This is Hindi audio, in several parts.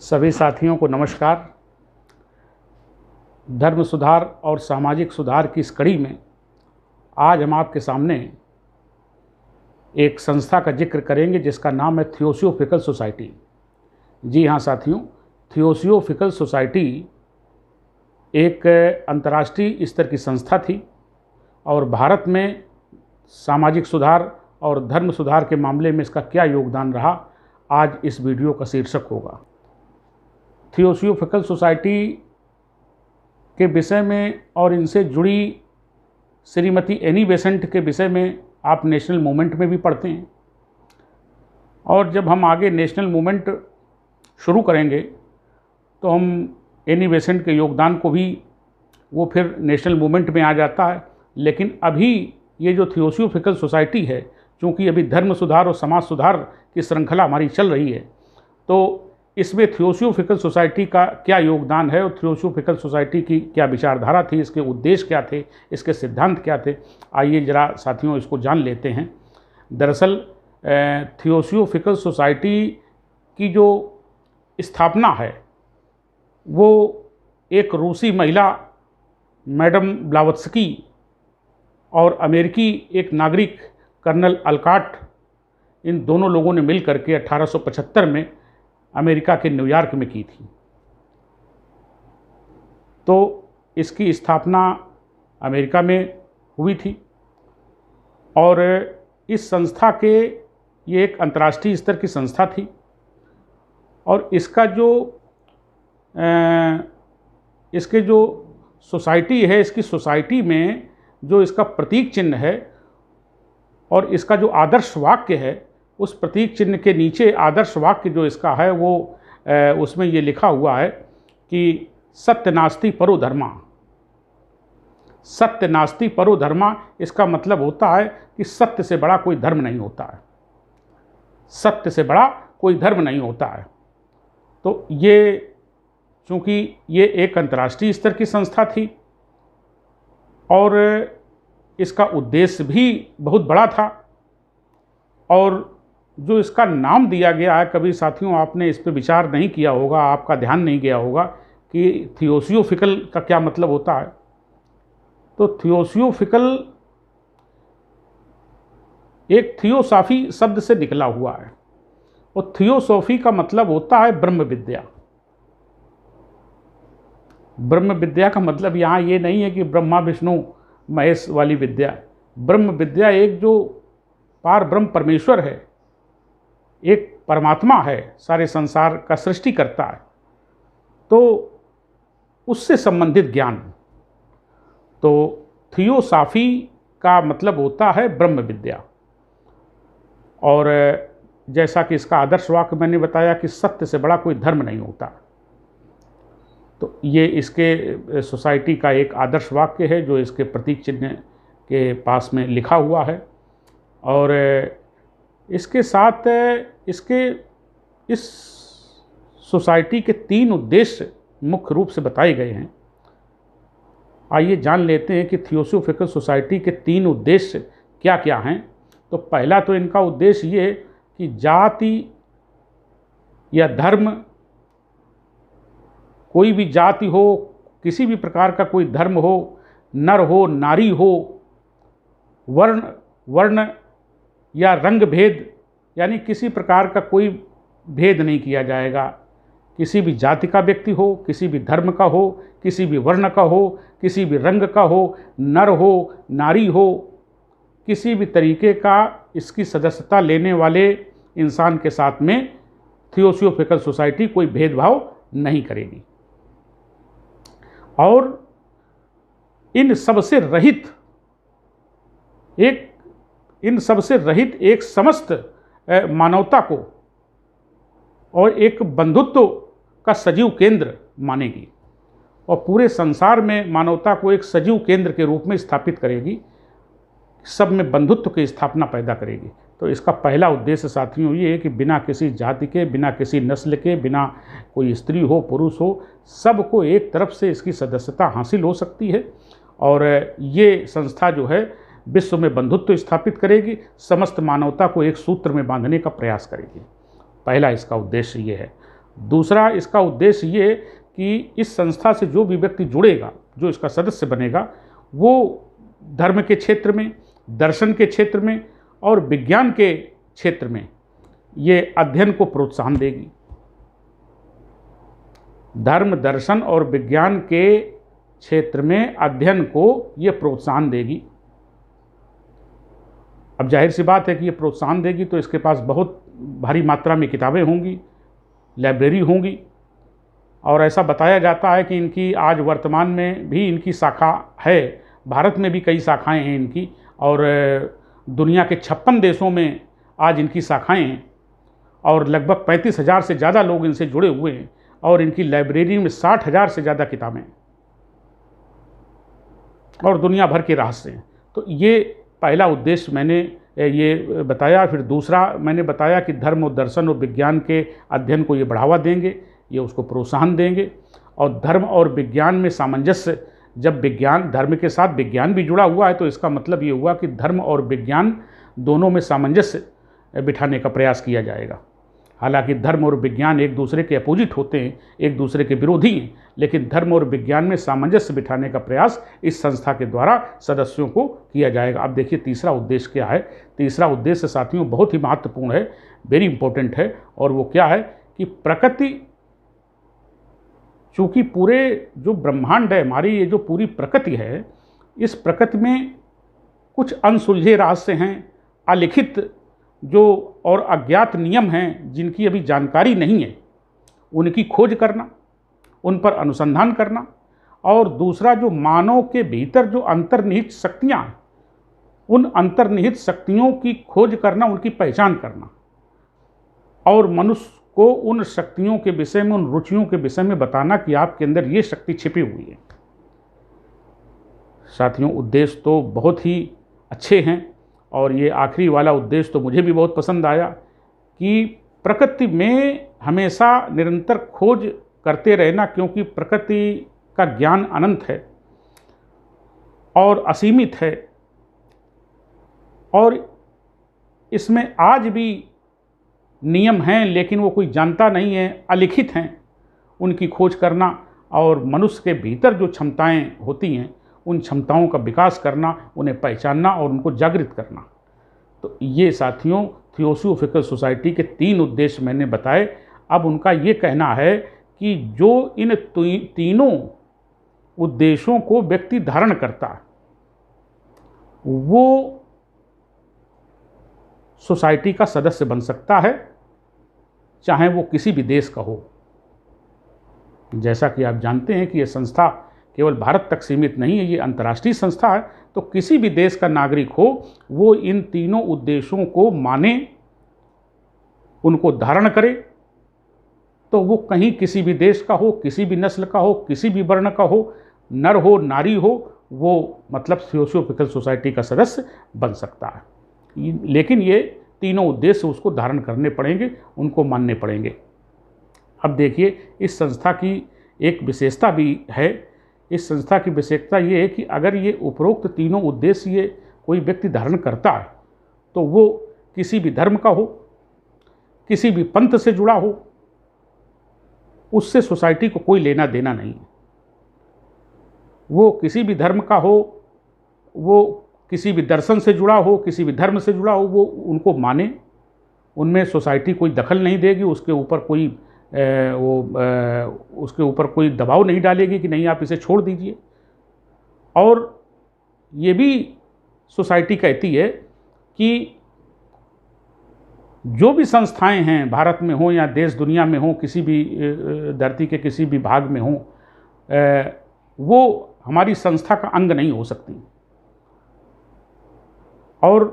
सभी साथियों को नमस्कार। धर्म सुधार और सामाजिक सुधार की इस कड़ी में आज हम आपके सामने एक संस्था का जिक्र करेंगे जिसका नाम है थियोसॉफिकल सोसाइटी। जी हाँ साथियों, थियोसॉफिकल सोसाइटी एक अंतर्राष्ट्रीय स्तर की संस्था थी और भारत में सामाजिक सुधार और धर्म सुधार के मामले में इसका क्या योगदान रहा, आज इस वीडियो का शीर्षक होगा। थियोसॉफिकल सोसाइटी के विषय में और इनसे जुड़ी श्रीमती एनी बेसेंट के विषय में आप नेशनल मूवमेंट में भी पढ़ते हैं, और जब हम आगे नेशनल मूवमेंट शुरू करेंगे तो हम एनी बेसेंट के योगदान को भी वो फिर नेशनल मूवमेंट में आ जाता है। लेकिन अभी ये जो थियोसॉफिकल सोसाइटी है, चूँकि अभी धर्म सुधार और समाज सुधार की श्रृंखला हमारी चल रही है, तो इसमें थियोसॉफिकल सोसाइटी का क्या योगदान है और थियोसॉफिकल सोसाइटी की क्या विचारधारा थी, इसके उद्देश्य क्या थे, इसके सिद्धांत क्या थे, आइए ज़रा साथियों इसको जान लेते हैं। दरअसल थियोसॉफिकल सोसाइटी की जो स्थापना है वो एक रूसी महिला मैडम ब्लावत्स्की और अमेरिकी एक नागरिक कर्नल अलकाट, इन दोनों लोगों ने मिल करके 1875 में अमेरिका के न्यूयॉर्क में की थी। तो इसकी स्थापना अमेरिका में हुई थी और इस संस्था के ये एक अंतर्राष्ट्रीय स्तर की संस्था थी और इसका इसके जो सोसाइटी है, इसकी सोसाइटी में जो इसका प्रतीक चिन्ह है और इसका जो आदर्श वाक्य है, उस प्रतीक चिन्ह के नीचे आदर्श वाक्य जो इसका है वो उसमें ये लिखा हुआ है कि सत्य नास्ति परो धर्मा। सत्य नास्ति परो धर्मा, इसका मतलब होता है कि सत्य से बड़ा कोई धर्म नहीं होता है, सत्य से बड़ा कोई धर्म नहीं होता है। तो ये चूँकि ये एक अंतर्राष्ट्रीय स्तर की संस्था थी और इसका उद्देश्य भी बहुत बड़ा था, और जो इसका नाम दिया गया है, कभी साथियों आपने इस पर विचार नहीं किया होगा, आपका ध्यान नहीं गया होगा कि थियोसॉफिकल का क्या मतलब होता है। तो थियोसॉफिकल एक थियोसॉफी शब्द से निकला हुआ है और थियोसॉफी का मतलब होता है ब्रह्म विद्या। ब्रह्म विद्या का मतलब यहाँ ये नहीं है कि ब्रह्मा विष्णु महेश वाली विद्या। ब्रह्म विद्या एक जो पार ब्रह्म परमेश्वर है, एक परमात्मा है, सारे संसार का सृष्टि करता है, तो उससे संबंधित ज्ञान। तो थियोसॉफी का मतलब होता है ब्रह्म विद्या। और जैसा कि इसका आदर्श वाक्य मैंने बताया कि सत्य से बड़ा कोई धर्म नहीं होता, तो ये इसके सोसाइटी का एक आदर्श वाक्य है जो इसके प्रतीक चिन्ह के पास में लिखा हुआ है। और इसके साथ इसके इस सोसाइटी के 3 उद्देश्य मुख्य रूप से बताए गए हैं। आइए जान लेते हैं कि थियोसॉफिकल सोसाइटी के 3 उद्देश्य क्या क्या हैं। तो पहला तो इनका उद्देश्य ये है कि जाति या धर्म, कोई भी जाति हो, किसी भी प्रकार का कोई धर्म हो, नर हो नारी हो, वर्ण या रंग भेद, यानी किसी प्रकार का कोई भेद नहीं किया जाएगा। किसी भी जाति का व्यक्ति हो, किसी भी धर्म का हो, किसी भी वर्ण का हो, किसी भी रंग का हो, नर हो नारी हो, किसी भी तरीके का इसकी सदस्यता लेने वाले इंसान के साथ में थियोसॉफिकल सोसाइटी कोई भेदभाव नहीं करेगी। और इन सबसे रहित एक समस्त मानवता को और एक बंधुत्व का सजीव केंद्र मानेगी और पूरे संसार में मानवता को एक सजीव केंद्र के रूप में स्थापित करेगी, सब में बंधुत्व की स्थापना पैदा करेगी। तो इसका पहला उद्देश्य साथियों ये है कि बिना किसी जाति के, बिना किसी नस्ल के, बिना कोई स्त्री हो पुरुष हो, सबको एक तरफ से इसकी सदस्यता हासिल हो सकती है और ये संस्था जो है विश्व में बंधुत्व स्थापित करेगी, समस्त मानवता को एक सूत्र में बांधने का प्रयास करेगी। पहला इसका उद्देश्य ये है। दूसरा इसका उद्देश्य ये कि इस संस्था से जो भी व्यक्ति जुड़ेगा, जो इसका सदस्य बनेगा, वो धर्म के क्षेत्र में, दर्शन के क्षेत्र में और विज्ञान के क्षेत्र में ये अध्ययन को प्रोत्साहन देगी। धर्म, दर्शन और विज्ञान के क्षेत्र में अध्ययन को ये प्रोत्साहन देगी। अब जाहिर सी बात है कि ये प्रोत्साहन देगी तो इसके पास बहुत भारी मात्रा में किताबें होंगी, लाइब्रेरी होंगी, और ऐसा बताया जाता है कि इनकी आज वर्तमान में भी इनकी शाखा है, भारत में भी कई शाखाएं हैं इनकी, और दुनिया के 56 देशों में आज इनकी शाखाएं हैं, और लगभग 35,000 से ज़्यादा लोग इनसे जुड़े हुए हैं, और इनकी लाइब्रेरी में 60,000 से ज़्यादा किताबें हैं और दुनिया भर के रहस्य हैं। तो ये पहला उद्देश्य मैंने ये बताया। फिर दूसरा मैंने बताया कि धर्म और दर्शन और विज्ञान के अध्ययन को ये बढ़ावा देंगे, ये उसको प्रोत्साहन देंगे। और धर्म और विज्ञान में सामंजस्य, जब विज्ञान, धर्म के साथ विज्ञान भी जुड़ा हुआ है तो इसका मतलब ये हुआ कि धर्म और विज्ञान दोनों में सामंजस्य बिठाने का प्रयास किया जाएगा। हालांकि धर्म और विज्ञान एक दूसरे के अपोजिट होते हैं, एक दूसरे के विरोधी हैं, लेकिन धर्म और विज्ञान में सामंजस्य बिठाने का प्रयास इस संस्था के द्वारा सदस्यों को किया जाएगा। अब देखिए तीसरा उद्देश्य क्या है। तीसरा उद्देश्य साथियों बहुत ही महत्वपूर्ण है, वेरी इंपॉर्टेंट है, और वो क्या है कि प्रकृति, चूँकि पूरे जो ब्रह्मांड है, हमारी ये जो पूरी प्रकृति है, इस प्रकृति में कुछ अनसुलझे रहस्य हैं, अलिखित जो और अज्ञात नियम हैं जिनकी अभी जानकारी नहीं है, उनकी खोज करना, उन पर अनुसंधान करना, और दूसरा जो मानव के भीतर जो अंतर्निहित शक्तियाँ हैं, उन अंतर्निहित शक्तियों की खोज करना, उनकी पहचान करना, और मनुष्य को उन शक्तियों के विषय में, उन रुचियों के विषय में बताना कि आपके अंदर ये शक्ति छिपी हुई है। साथियों उद्देश्य तो बहुत ही अच्छे हैं, और ये आखिरी वाला उद्देश्य तो मुझे भी बहुत पसंद आया कि प्रकृति में हमेशा निरंतर खोज करते रहना, क्योंकि प्रकृति का ज्ञान अनंत है और असीमित है, और इसमें आज भी नियम हैं लेकिन वो कोई जानता नहीं है, अलिखित हैं। उनकी खोज करना और मनुष्य के भीतर जो क्षमताएं होती हैं, उन क्षमताओं का विकास करना, उन्हें पहचानना और उनको जागृत करना। तो ये साथियों थियोसॉफिकल सोसाइटी के 3 उद्देश्य मैंने बताए। अब उनका ये कहना है कि जो इन तीनों उद्देश्यों को व्यक्ति धारण करता है, वो सोसाइटी का सदस्य बन सकता है, चाहे वो किसी भी देश का हो। जैसा कि आप जानते हैं कि ये संस्था केवल भारत तक सीमित नहीं है, ये अंतर्राष्ट्रीय संस्था है। तो किसी भी देश का नागरिक हो, वो इन तीनों उद्देश्यों को माने, उनको धारण करे, तो वो कहीं किसी भी देश का हो, किसी भी नस्ल का हो, किसी भी वर्ण का हो, नर हो नारी हो, वो मतलब थियोसॉफिकल सोसाइटी का सदस्य बन सकता है। लेकिन ये तीनों उद्देश्य उसको धारण करने पड़ेंगे, उनको मानने पड़ेंगे। अब देखिए इस संस्था की एक विशेषता भी है। इस संस्था की विशेषता ये है कि अगर ये उपरोक्त तीनों उद्देश्य ये कोई व्यक्ति धारण करता है, तो वो किसी भी धर्म का हो, किसी भी पंथ से जुड़ा हो, उससे सोसाइटी को कोई लेना देना नहीं है। वो किसी भी धर्म का हो, वो किसी भी दर्शन से जुड़ा हो, किसी भी धर्म से जुड़ा हो, वो उनको माने, उनमें सोसाइटी कोई दखल नहीं देगी, उसके ऊपर कोई उसके ऊपर कोई दबाव नहीं डालेगी कि नहीं आप इसे छोड़ दीजिए। और ये भी सोसाइटी कहती है कि जो भी संस्थाएं हैं भारत में हो या देश दुनिया में हो, किसी भी धरती के किसी भी भाग में हो, वो हमारी संस्था का अंग नहीं हो सकती। और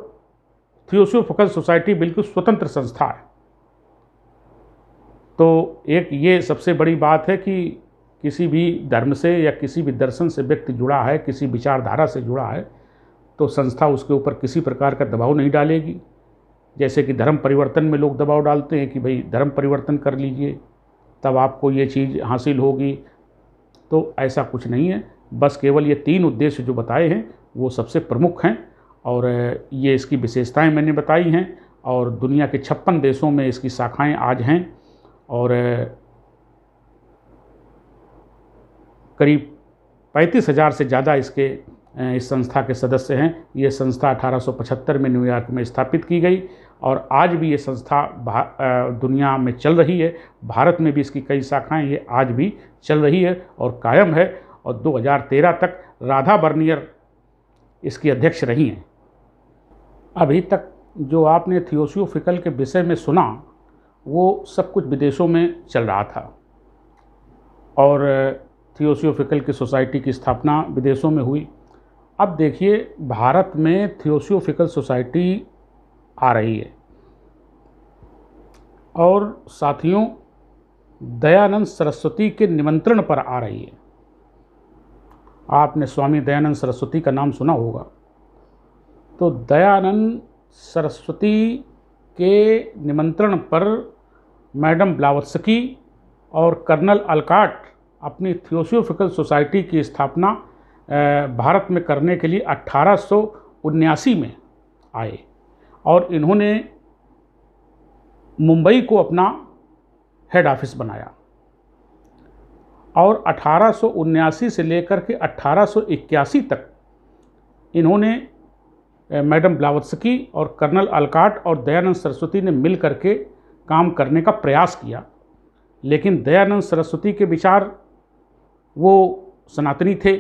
थियोसॉफिकल सोसाइटी बिल्कुल स्वतंत्र संस्था है। तो एक ये सबसे बड़ी बात है कि किसी भी धर्म से या किसी भी दर्शन से व्यक्ति जुड़ा है, किसी विचारधारा से जुड़ा है, तो संस्था उसके ऊपर किसी प्रकार का दबाव नहीं डालेगी। जैसे कि धर्म परिवर्तन में लोग दबाव डालते हैं कि भाई धर्म परिवर्तन कर लीजिए तब आपको ये चीज़ हासिल होगी, तो ऐसा कुछ नहीं है। बस केवल ये 3 उद्देश्य जो बताए हैं वो सबसे प्रमुख हैं, और ये इसकी विशेषताएं मैंने बताई हैं। और दुनिया के 56 देशों में इसकी शाखाएं आज हैं, और करीब 35,000 से ज़्यादा इस संस्था के सदस्य हैं। ये संस्था 1875 में न्यूयॉर्क में स्थापित की गई और आज भी ये संस्था दुनिया में चल रही है। भारत में भी इसकी कई शाखाएं ये आज भी चल रही है और कायम है, और 2013 तक राधा बर्नियर इसकी अध्यक्ष रही हैं। अभी तक जो आपने थियोसॉफिकल के विषय में सुना वो सब कुछ विदेशों में चल रहा था, और थियोसॉफिकल की सोसाइटी की स्थापना विदेशों में हुई। अब देखिए भारत में थियोसॉफिकल सोसाइटी आ रही है, और साथियों दयानंद सरस्वती के निमंत्रण पर आ रही है। आपने स्वामी दयानंद सरस्वती का नाम सुना होगा। तो दयानंद सरस्वती के निमंत्रण पर मैडम ब्लावत्स्की और कर्नल अलकाट अपनी थियोसॉफिकल सोसाइटी की स्थापना भारत में करने के लिए 1879 में आए, और इन्होंने मुंबई को अपना हेड ऑफिस बनाया, और 1879 से लेकर के 1881 तक इन्होंने मैडम ब्लावत्स्की और कर्नल अलकाट और दयानंद सरस्वती ने मिल करके काम करने का प्रयास किया। लेकिन दयानंद सरस्वती के विचार वो सनातनी थे,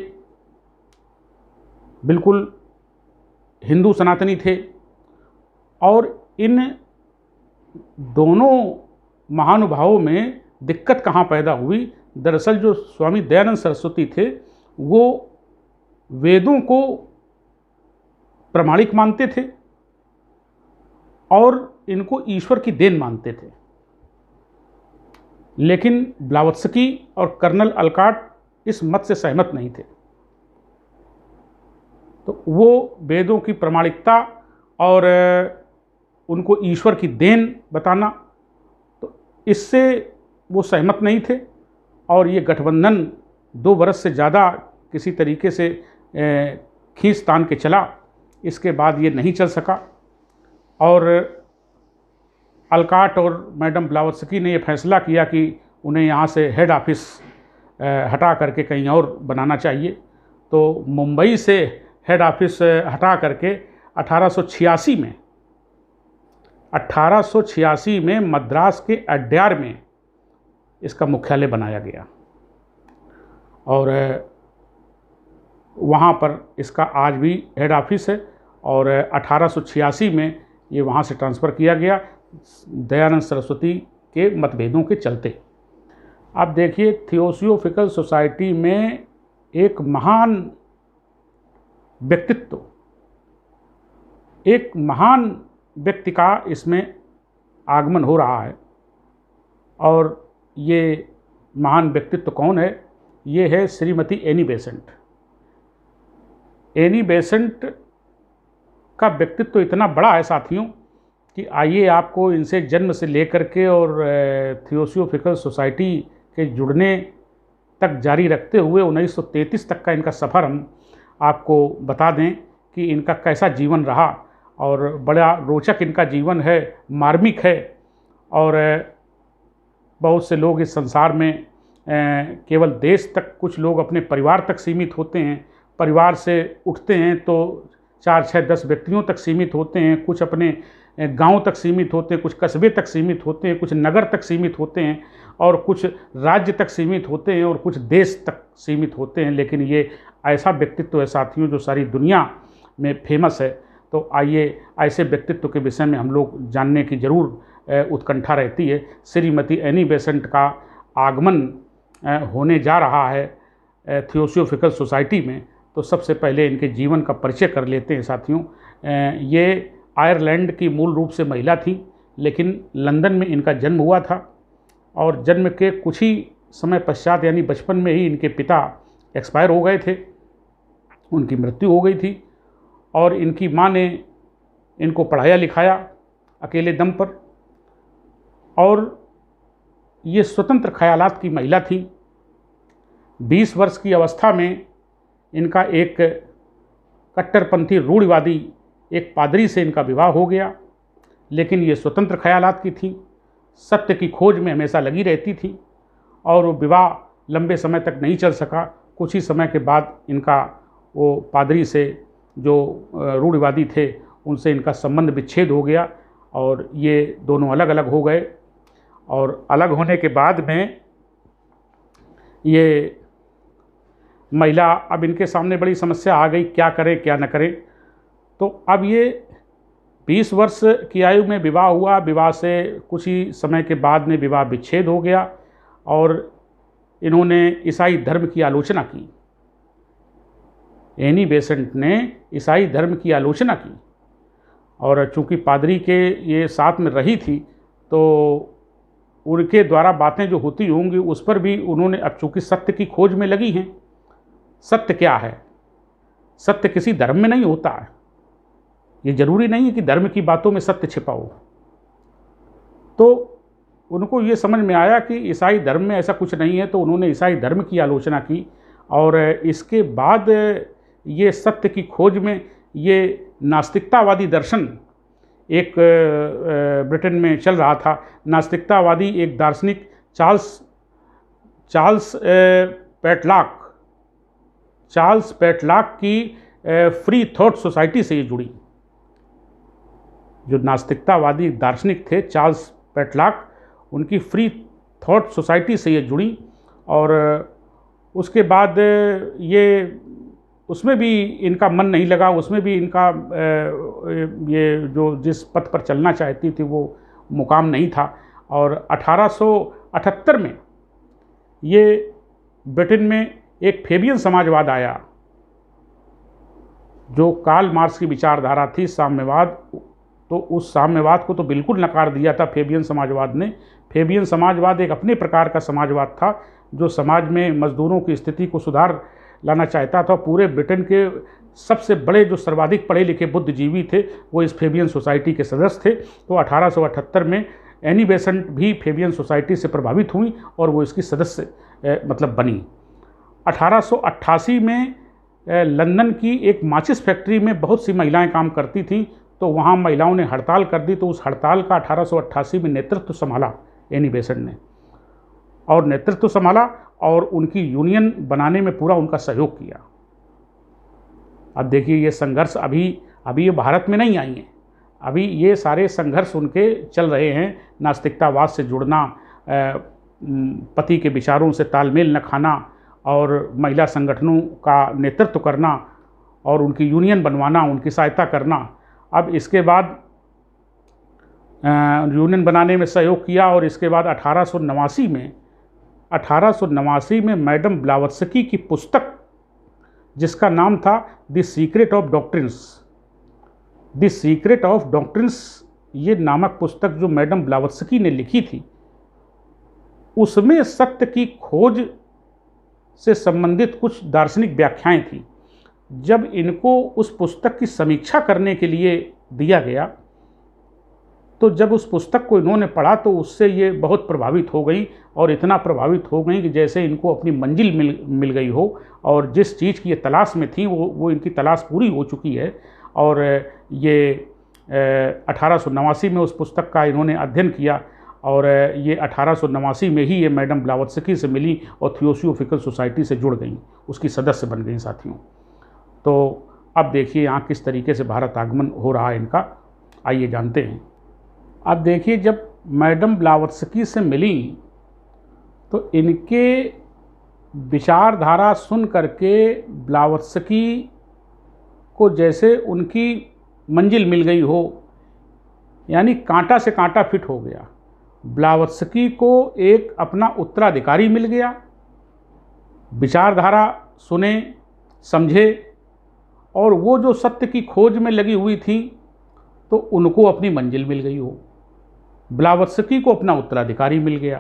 बिल्कुल हिंदू सनातनी थे, और इन दोनों महानुभावों में दिक्कत कहाँ पैदा हुई। दरअसल जो स्वामी दयानंद सरस्वती थे वो वेदों को प्रमाणिक मानते थे और इनको ईश्वर की देन मानते थे, लेकिन ब्लावत्स्की और कर्नल अलकाट इस मत से सहमत नहीं थे। तो वो वेदों की प्रमाणिकता और उनको ईश्वर की देन बताना, तो इससे वो सहमत नहीं थे, और ये गठबंधन 2 बरस से ज़्यादा किसी तरीके से खींच तान के चला। इसके बाद ये नहीं चल सका, और अलकाट और मैडम ब्लावत्स्की ने ये फैसला किया कि उन्हें यहाँ से हेड ऑफिस हटा करके कहीं और बनाना चाहिए। तो मुंबई से हेड ऑफिस हटा करके 1886 में मद्रास के अड्यार में इसका मुख्यालय बनाया गया, और वहाँ पर इसका आज भी हेड ऑफिस है, और 1886 में ये वहाँ से ट्रांसफ़र किया गया दयानंद सरस्वती के मतभेदों के चलते। अब देखिए थियोसॉफिकल सोसाइटी में एक महान व्यक्तित्व, एक महान व्यक्ति का इसमें आगमन हो रहा है, और ये महान व्यक्तित्व कौन है? ये है Shrimati Annie Besant. Annie Besant का व्यक्तित्व इतना बड़ा है साथियों कि आइए आपको इनसे जन्म से लेकर के और थियोसॉफिकल सोसाइटी के जुड़ने तक जारी रखते हुए 1933 तक का इनका सफ़र हम आपको बता दें कि इनका कैसा जीवन रहा, और बड़ा रोचक इनका जीवन है, मार्मिक है। और बहुत से लोग इस संसार में केवल देश तक, कुछ लोग अपने परिवार तक सीमित होते हैं, परिवार से उठते हैं तो 4, 6, 10 व्यक्तियों तक सीमित होते हैं, कुछ अपने गांव तक सीमित होते हैं, कुछ कस्बे तक सीमित होते हैं, कुछ नगर तक सीमित होते हैं, और कुछ राज्य तक सीमित होते हैं, और कुछ देश तक सीमित होते हैं। लेकिन ये ऐसा व्यक्तित्व है साथियों जो सारी दुनिया में फेमस है। तो आइए ऐसे व्यक्तित्व के विषय में हम लोग जानने की ज़रूर उत्कंठा रहती है। श्रीमती एनी बेसेंट का आगमन होने जा रहा है थियोसॉफिकल सोसाइटी में। तो सबसे पहले इनके जीवन का परिचय कर लेते हैं साथियों। ये आयरलैंड की मूल रूप से महिला थी, लेकिन लंदन में इनका जन्म हुआ था, और जन्म के कुछ ही समय पश्चात यानी बचपन में ही इनके पिता एक्सपायर हो गए थे, उनकी मृत्यु हो गई थी, और इनकी माँ ने इनको पढ़ाया लिखाया अकेले दम पर। और ये स्वतंत्र ख्यालात की महिला थी। 20 वर्ष की अवस्था में इनका एक कट्टरपंथी रूढ़िवादी एक पादरी से इनका विवाह हो गया, लेकिन ये स्वतंत्र ख्यालात की थी, सत्य की खोज में हमेशा लगी रहती थी, और वो विवाह लंबे समय तक नहीं चल सका। कुछ ही समय के बाद इनका वो पादरी से जो रूढ़िवादी थे उनसे इनका संबंध विच्छेद हो गया और ये दोनों अलग अलग हो गए। और अलग होने के बाद में ये महिला, अब इनके सामने बड़ी समस्या आ गई, क्या करें क्या न करें। तो अब ये 20 वर्ष की आयु में विवाह हुआ। विवाह से कुछ ही समय के बाद में विवाह विच्छेद हो गया और इन्होंने ईसाई धर्म की आलोचना की। एनी बेसेंट ने ईसाई धर्म की आलोचना की और चूंकि पादरी के ये साथ में रही थी तो उनके द्वारा बातें जो होती होंगी उस पर भी उन्होंने, अब चूंकि सत्य की खोज में लगी हैं, सत्य क्या है, सत्य किसी धर्म में नहीं होता है। ये जरूरी नहीं है कि धर्म की बातों में सत्य छिपा हो। तो उनको ये समझ में आया कि ईसाई धर्म में ऐसा कुछ नहीं है, तो उन्होंने ईसाई धर्म की आलोचना की। और इसके बाद ये सत्य की खोज में ये नास्तिकतावादी दर्शन एक ब्रिटेन में चल रहा था। नास्तिकतावादी एक दार्शनिक चार्ल्स पेटलॉक की फ्री थॉट सोसाइटी से ये जुड़ी। जो नास्तिकतावादी दार्शनिक थे चार्ल्स पेटलॉक, उनकी फ्री थॉट सोसाइटी से ये जुड़ी। और उसके बाद ये उसमें भी इनका मन नहीं लगा, उसमें भी इनका ये जो जिस पथ पर चलना चाहती थी वो मुकाम नहीं था। और 1878 में ये ब्रिटेन में एक फेबियन समाजवाद आया, जो कार्ल मार्क्स की विचारधारा थी, साम्यवाद। तो उस साम्यवाद को तो बिल्कुल नकार दिया था फेबियन समाजवाद ने। फेबियन समाजवाद एक अपने प्रकार का समाजवाद था जो समाज में मजदूरों की स्थिति को सुधार लाना चाहता था। पूरे ब्रिटेन के सबसे बड़े जो सर्वाधिक पढ़े लिखे बुद्धिजीवी थे वो इस फेबियन सोसाइटी के सदस्य थे। तो 1878 में एनी बेसेंट भी फेबियन सोसाइटी से प्रभावित हुई और वो इसकी सदस्य मतलब बनी। 1888 में लंदन की एक माचिस फैक्ट्री में बहुत सी महिलाएं काम करती थीं, तो वहाँ महिलाओं ने हड़ताल कर दी। तो उस हड़ताल का 1888 में नेतृत्व संभाला एनी बेसेंट ने, और नेतृत्व संभाला और उनकी यूनियन बनाने में पूरा उनका सहयोग किया। अब देखिए ये संघर्ष अभी ये भारत में नहीं आई हैं, अभी ये सारे संघर्ष उनके चल रहे हैं। नास्तिकतावाद से जुड़ना, पति के विचारों से तालमेल न खाना और महिला संगठनों का नेतृत्व करना और उनकी यूनियन बनवाना, उनकी सहायता करना। अब इसके बाद यूनियन बनाने में सहयोग किया और इसके बाद 1889 में मैडम ब्लावत्स्की की पुस्तक जिसका नाम था द सीक्रेट ऑफ डॉक्ट्रिन्स, ये नामक पुस्तक जो मैडम ब्लावत्स्की ने लिखी थी, उसमें सत्य की खोज से संबंधित कुछ दार्शनिक व्याख्याएं थी। जब इनको उस पुस्तक की समीक्षा करने के लिए दिया गया तो जब उस पुस्तक को इन्होंने पढ़ा तो उससे ये बहुत प्रभावित हो गई, और इतना प्रभावित हो गई कि जैसे इनको अपनी मंजिल मिल गई हो, और जिस चीज़ की ये तलाश में थी वो इनकी तलाश पूरी हो चुकी है। और ये 1889 में उस पुस्तक का इन्होंने अध्ययन किया और ये 1889 में ही ये मैडम ब्लावत्स्की से मिली और थियोसॉफिकल सोसाइटी से जुड़ गई, उसकी सदस्य बन गई साथियों। तो अब देखिए यहाँ किस तरीके से भारत आगमन हो रहा है इनका, आइए जानते हैं। अब देखिए जब मैडम ब्लावत्स्की से मिली तो इनके विचारधारा सुन करके ब्लावत्स्की को जैसे उनकी मंजिल मिल गई हो, यानी कांटा से कांटा फिट हो गया। ब्लावत्स्की को एक अपना उत्तराधिकारी मिल गया, विचारधारा सुने समझे, और वो जो सत्य की खोज में लगी हुई थी तो उनको अपनी मंजिल मिल गई हो, ब्लावत्स्की को अपना उत्तराधिकारी मिल गया।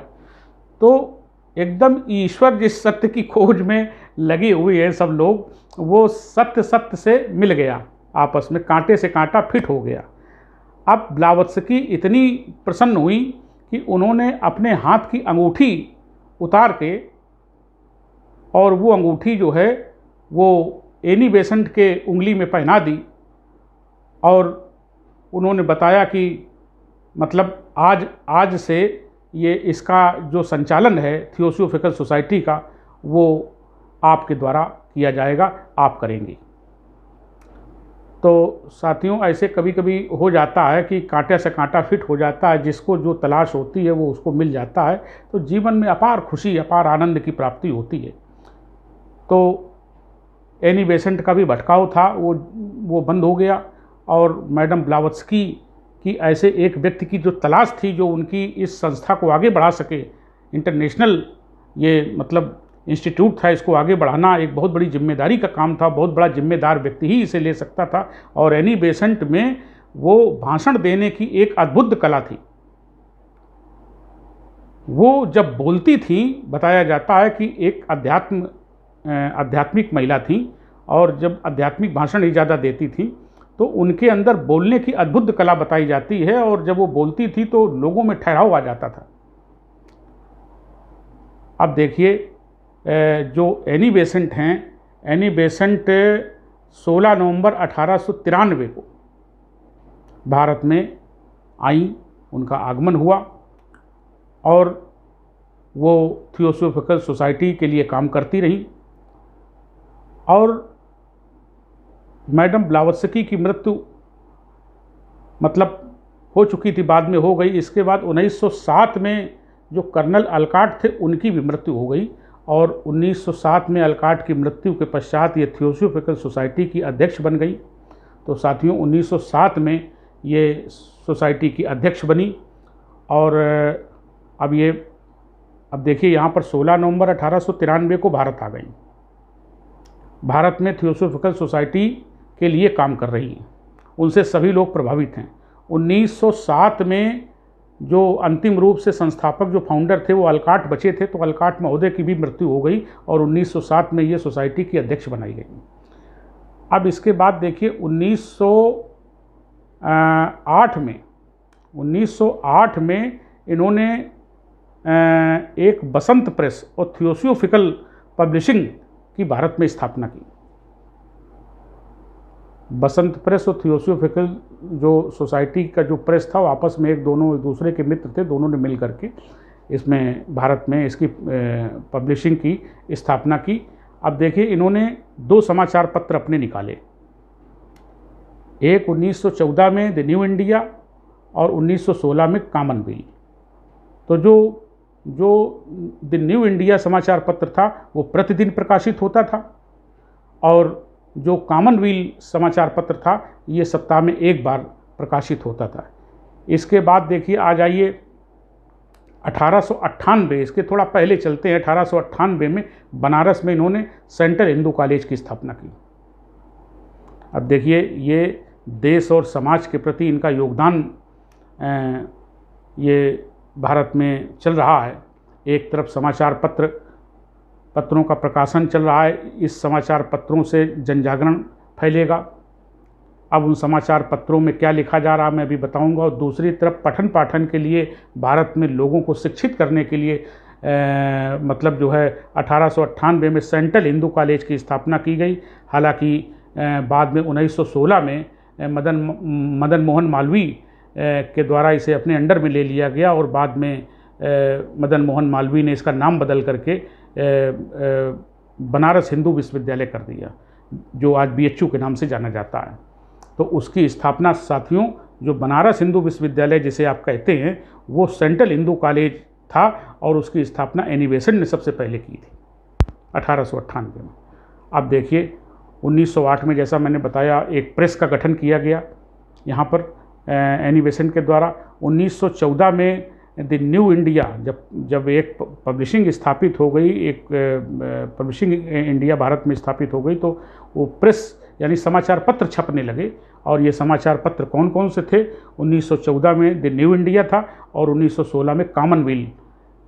तो एकदम ईश्वर जिस सत्य की खोज में लगे हुए हैं सब लोग, वो सत्य से मिल गया, आपस में कांटे से कांटा फिट हो गया। अब ब्लावत्स्की इतनी प्रसन्न हुई कि उन्होंने अपने हाथ की अंगूठी उतार के, और वो अंगूठी जो है वो एनी बेसेंट के उंगली में पहना दी, और उन्होंने बताया कि मतलब आज से ये इसका जो संचालन है थियोसॉफिकल सोसाइटी का, वो आपके द्वारा किया जाएगा, आप करेंगे। तो साथियों, ऐसे कभी कभी हो जाता है कि कांटे से कांटा फिट हो जाता है, जिसको जो तलाश होती है वो उसको मिल जाता है, तो जीवन में अपार खुशी, अपार आनंद की प्राप्ति होती है। तो एनी बेसेंट का भी भटकाव था, वो बंद हो गया, और मैडम ब्लावत्स्की की ऐसे एक व्यक्ति की जो तलाश थी जो उनकी इस संस्था को आगे बढ़ा सके, इंटरनेशनल ये मतलब इंस्टीट्यूट था, इसको आगे बढ़ाना एक बहुत बड़ी जिम्मेदारी का काम था, बहुत बड़ा जिम्मेदार व्यक्ति ही इसे ले सकता था। और एनी बेसेंट में वो भाषण देने की एक अद्भुत कला थी। वो जब बोलती थी, बताया जाता है कि एक आध्यात्मिक महिला थी, और जब आध्यात्मिक भाषण ही ज़्यादा देती थी तो उनके अंदर बोलने की अद्भुत कला बताई जाती है, और जब वो बोलती थी तो लोगों में ठहराव आ जाता था। अब देखिए, जो एनी बेसेंट हैं, एनी बेसेंट 16 नवंबर 1893 को भारत में आई, उनका आगमन हुआ, और वो थियोसॉफिकल सोसाइटी के लिए काम करती रही। और मैडम ब्लावत्स्की की मृत्यु मतलब हो चुकी थी, बाद में हो गई। इसके बाद 1907 में जो कर्नल अलकाट थे उनकी भी मृत्यु हो गई, और 1907 में अलकाट की मृत्यु के पश्चात ये थियोसॉफिकल सोसाइटी की अध्यक्ष बन गई। तो साथियों, 1907 में ये सोसाइटी की अध्यक्ष बनी। और अब देखिए यहाँ पर 16 नवंबर 1893 को भारत आ गई, भारत में थियोसॉफिकल सोसाइटी के लिए काम कर रही हैं, उनसे सभी लोग प्रभावित हैं। 1907 में जो अंतिम रूप से संस्थापक, जो फाउंडर थे, वो अलकाट बचे थे, तो अलकाट महोदय की भी मृत्यु हो गई, और 1907 में ये सोसाइटी की अध्यक्ष बनाई गई। अब इसके बाद देखिए 1908 में इन्होंने एक बसंत प्रेस और थियोसॉफिकल पब्लिशिंग की भारत में स्थापना की। बसंत प्रेस और थियोसॉफिकल जो सोसाइटी का जो प्रेस था, वो आपस में एक दूसरे के मित्र थे, दोनों ने मिल करके इसमें भारत में इसकी पब्लिशिंग की स्थापना की। अब देखिए, इन्होंने 2 समाचार पत्र अपने निकाले, एक 1914 में द न्यू इंडिया और 1916 में कॉमनवेल्थ। तो जो द न्यू इंडिया समाचार पत्र था वो प्रतिदिन प्रकाशित होता था, और जो कॉमनवेल्थ समाचार पत्र था ये सप्ताह में एक बार प्रकाशित होता था। इसके बाद देखिए, आ जाइए 1898, इसके थोड़ा पहले चलते हैं। 1898 में बनारस में इन्होंने सेंट्रल हिंदू कॉलेज की स्थापना की। अब देखिए, ये देश और समाज के प्रति इनका योगदान ये भारत में चल रहा है। एक तरफ समाचार पत्रों का प्रकाशन चल रहा है, इस समाचार पत्रों से जनजागरण फैलेगा। अब उन समाचार पत्रों में क्या लिखा जा रहा मैं भी बताऊंगा, और दूसरी तरफ पठन पाठन के लिए भारत में लोगों को शिक्षित करने के लिए मतलब जो है 1898 में सेंट्रल हिंदू कॉलेज की स्थापना की गई। हालांकि बाद में 1916 में मदन मोहन मालवीय के द्वारा इसे अपने अंडर में ले लिया गया, और बाद में मदन मोहन मालवीय ने इसका नाम बदल करके बनारस हिंदू विश्वविद्यालय कर दिया, जो आज BHU के नाम से जाना जाता है। तो उसकी स्थापना साथियों, जो बनारस हिंदू विश्वविद्यालय जिसे आप कहते हैं, वो सेंट्रल हिंदू कॉलेज था, और उसकी स्थापना एनी बेसेंट ने सबसे पहले की थी 1898 में। अब देखिए 1908 में, जैसा मैंने बताया, एक प्रेस का गठन किया गया यहाँ पर एनी बेसेंट के द्वारा। 1914 में द न्यू इंडिया, जब एक पब्लिशिंग स्थापित हो गई, एक पब्लिशिंग इंडिया भारत में स्थापित हो गई, तो वो प्रेस यानी समाचार पत्र छपने लगे। और ये समाचार पत्र कौन कौन से थे? 1914 में द न्यू इंडिया था, और 1916 में कॉमनवेल्थ,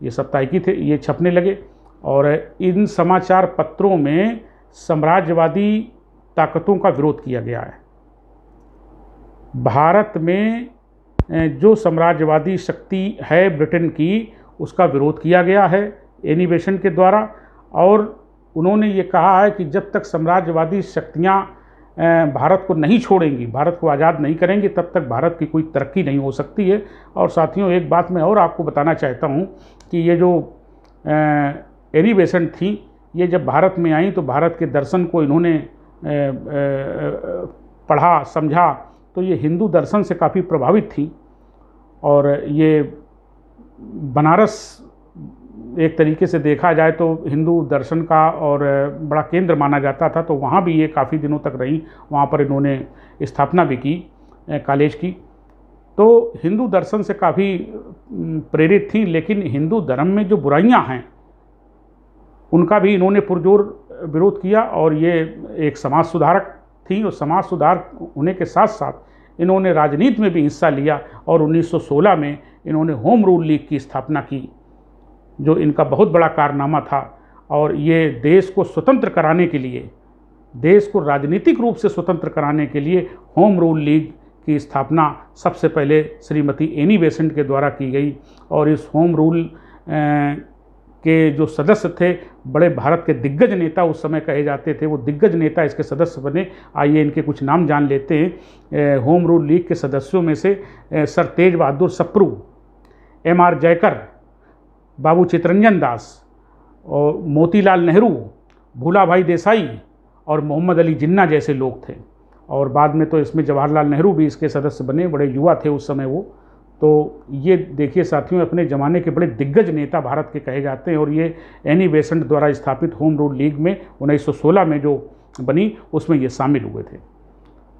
ये साप्ताहिकी थे, ये छपने लगे। और इन समाचार पत्रों में साम्राज्यवादी ताकतों का विरोध किया गया है। भारत में जो साम्राज्यवादी शक्ति है ब्रिटेन की, उसका विरोध किया गया है एनी बेसेंट के द्वारा। और उन्होंने ये कहा है कि जब तक साम्राज्यवादी शक्तियाँ भारत को नहीं छोड़ेंगी, भारत को आज़ाद नहीं करेंगी, तब तक भारत की कोई तरक्की नहीं हो सकती है। और साथियों, एक बात मैं और आपको बताना चाहता हूँ कि ये जो एनी बेसेंट थी, ये जब भारत में आई तो भारत के दर्शन को इन्होंने पढ़ा, समझा, तो ये हिंदू दर्शन से काफ़ी प्रभावित थी। और ये बनारस एक तरीके से देखा जाए तो हिंदू दर्शन का और बड़ा केंद्र माना जाता था, तो वहाँ भी ये काफ़ी दिनों तक रही। वहाँ पर इन्होंने स्थापना भी की कॉलेज की। तो हिंदू दर्शन से काफ़ी प्रेरित थी, लेकिन हिंदू धर्म में जो बुराइयां हैं उनका भी इन्होंने पुरजोर विरोध किया। और ये एक समाज सुधारक थी, और समाज सुधार होने के साथ साथ इन्होंने राजनीति में भी हिस्सा लिया। और 1916 में इन्होंने होम रूल लीग की स्थापना की, जो इनका बहुत बड़ा कारनामा था। और ये देश को स्वतंत्र कराने के लिए, देश को राजनीतिक रूप से स्वतंत्र कराने के लिए होम रूल लीग की स्थापना सबसे पहले श्रीमती एनी बेसेंट के द्वारा की गई। और इस होम रूल के जो सदस्य थे, बड़े भारत के दिग्गज नेता उस समय कहे जाते थे, वो दिग्गज नेता इसके सदस्य बने। आइए इनके कुछ नाम जान लेते हैं। होम रूल लीग के सदस्यों में से सर तेज बहादुर सप्रू, MR जयकर, बाबू चितरंजन दास, और मोतीलाल नेहरू, भूलाभाई देसाई और मोहम्मद अली जिन्ना जैसे लोग थे। और बाद में तो इसमें जवाहरलाल नेहरू भी इसके सदस्य बने, बड़े युवा थे उस समय वो। तो ये देखिए साथियों, अपने ज़माने के बड़े दिग्गज नेता भारत के कहे जाते हैं। और ये एनी बेसेंट द्वारा स्थापित होम रूल लीग में 1916 में जो बनी, उसमें ये शामिल हुए थे।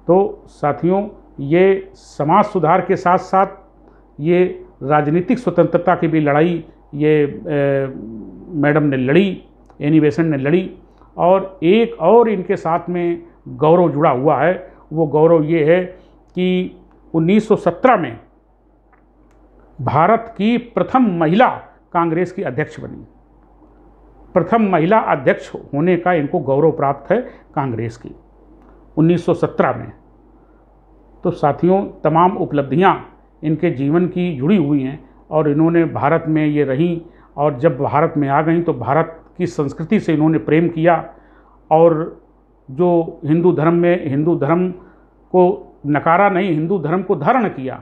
तो साथियों, ये समाज सुधार के साथ साथ ये राजनीतिक स्वतंत्रता की भी लड़ाई ये मैडम ने लड़ी, एनी बेसेंट ने लड़ी। और एक और इनके साथ में गौरव जुड़ा हुआ है। वो गौरव ये है कि 1917 में भारत की प्रथम महिला कांग्रेस की अध्यक्ष बनी। प्रथम महिला अध्यक्ष होने का इनको गौरव प्राप्त है कांग्रेस की 1917 में। तो साथियों, तमाम उपलब्धियां इनके जीवन की जुड़ी हुई हैं। और इन्होंने भारत में ये रहीं, और जब भारत में आ गई तो भारत की संस्कृति से इन्होंने प्रेम किया। और जो हिंदू धर्म में, हिंदू धर्म को नकारा नहीं, हिंदू धर्म को धारण किया,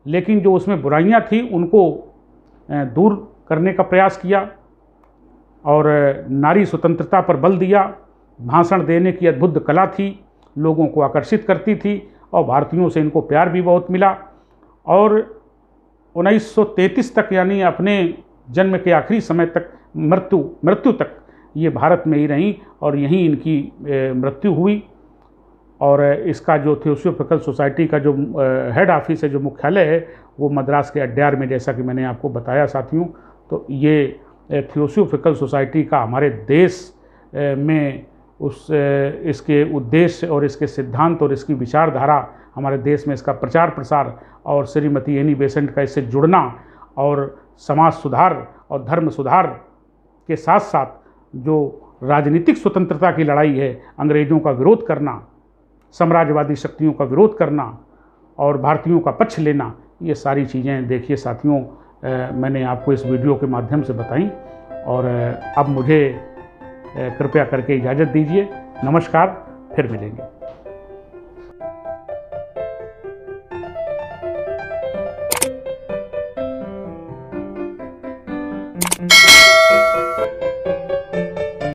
लेकिन जो उसमें बुराइयां थी उनको दूर करने का प्रयास किया। और नारी स्वतंत्रता पर बल दिया। भाषण देने की अद्भुत कला थी, लोगों को आकर्षित करती थी, और भारतीयों से इनको प्यार भी बहुत मिला। और 1933 तक, यानी अपने जन्म के आखिरी समय तक, मृत्यु तक ये भारत में ही रहीं, और यहीं इनकी मृत्यु हुई। और इसका जो थियोसोफिकल सोसाइटी का जो हेड ऑफिस है, जो मुख्यालय है, वो मद्रास के अड्यार में, जैसा कि मैंने आपको बताया साथियों। तो ये थियोसोफिकल सोसाइटी का हमारे देश में इसके उद्देश्य और इसके सिद्धांत और इसकी विचारधारा, हमारे देश में इसका प्रचार प्रसार, और श्रीमती एनी बेसेंट का इससे जुड़ना, और समाज सुधार और धर्म सुधार के साथ साथ जो राजनीतिक स्वतंत्रता की लड़ाई है, अंग्रेज़ों का विरोध करना, साम्राज्यवादी शक्तियों का विरोध करना और भारतीयों का पक्ष लेना, ये सारी चीज़ें देखिए साथियों मैंने आपको इस वीडियो के माध्यम से बताई। और अब मुझे कृपया करके इजाज़त दीजिए। नमस्कार, फिर मिलेंगे।